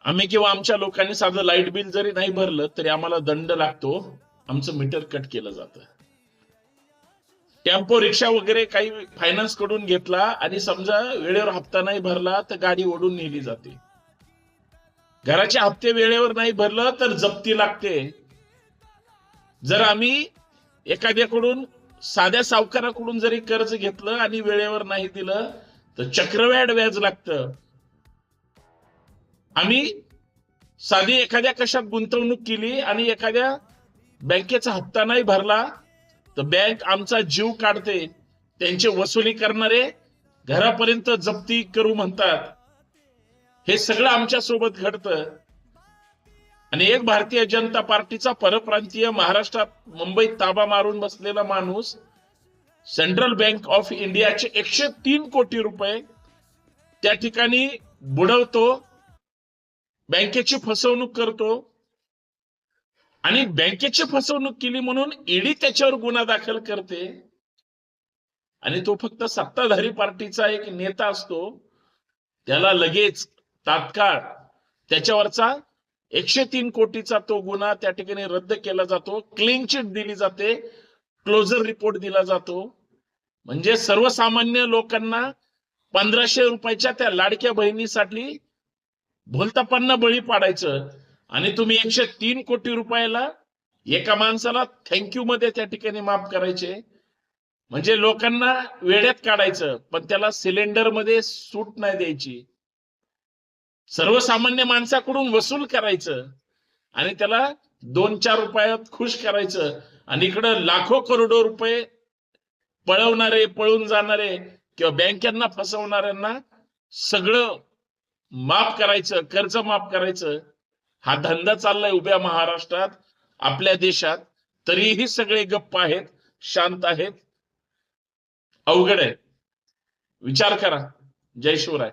आम्ही किंवा आमच्या लोकांनी साधं लाईट बिल जरी नाही भरलं तरी आम्हाला दंड लागतो, आमचं मीटर कट केलं जातं. टेम्पो रिक्षा वगैरे काही फायनान्स कडून घेतला आणि समजा वेळेवर हप्ता नाही भरला तर गाडी ओढून नेली जाते. घराचे हप्ते वेळेवर नाही भरलं तर जप्ती लागते. जर आम्ही एखाद्याकडून साध्या सावकाराकडून जरी कर्ज घेतलं आणि वेळेवर नाही दिलं तर चक्रव्याढ व्याज लागतं. आम्ही साधी एखाद्या कशात गुंतवणूक केली आणि एखाद्या बँकेचा हप्ता नाही भरला तर बँक आमचा जीव काढते. त्यांचे वसुली करणारे घरापर्यंत जप्ती करू म्हणतात. हे सगळं आमच्या सोबत घडतं. आणि एक भारतीय जनता पार्टीचा परप्रांतीय महाराष्ट्रात मुंबईत ताबा मारून बसलेला माणूस सेंट्रल बँक ऑफ इंडियाचे 103 कोटी रुपये त्या ठिकाणी बुडवतो, बँकेची फसवणूक करतो आणि बँकेची फसवणूक केली म्हणून ईडी त्याच्यावर गुन्हा दाखल करते. आणि तो फक्त सत्ताधारी पार्टीचा एक नेता असतो, त्याला लगेच तात्काळ त्याच्यावरचा 103 कोटीचा तो गुन्हा त्या ठिकाणी रद्द केला जातो, क्लीन चिट दिली जाते, क्लोजर रिपोर्ट दिला जातो. म्हणजे सर्वसामान्य लोकांना 1500 रुपयाच्या त्या लाडक्या बहिणीसाठी भोलतापांना बळी पाडायचं आणि तुम्ही 103 कोटी रुपयाला एका माणसाला थँक्यू मध्ये त्या ठिकाणी माफ करायचे. म्हणजे लोकांना वेड्यात काढायचं, पण त्याला सिलेंडर मध्ये सूट नाही द्यायची. सर्वसामान्य माणसाकडून वसूल करायचं आणि त्याला 2-4 रुपयात खुश करायचं. आणि इकडं लाखो करोडो रुपये पळवणारे, पळून जाणारे किंवा बँकांना फसवणाऱ्यांना सगळं माफ करायचं, कर्ज माफ करायचं. हा धंदा चाललाय उभ्या महाराष्ट्रात, आपल्या देशात. तरीही सगळे गप्प आहेत, शांत आहेत. अवघड आहे. विचार करा. जय शिवराय.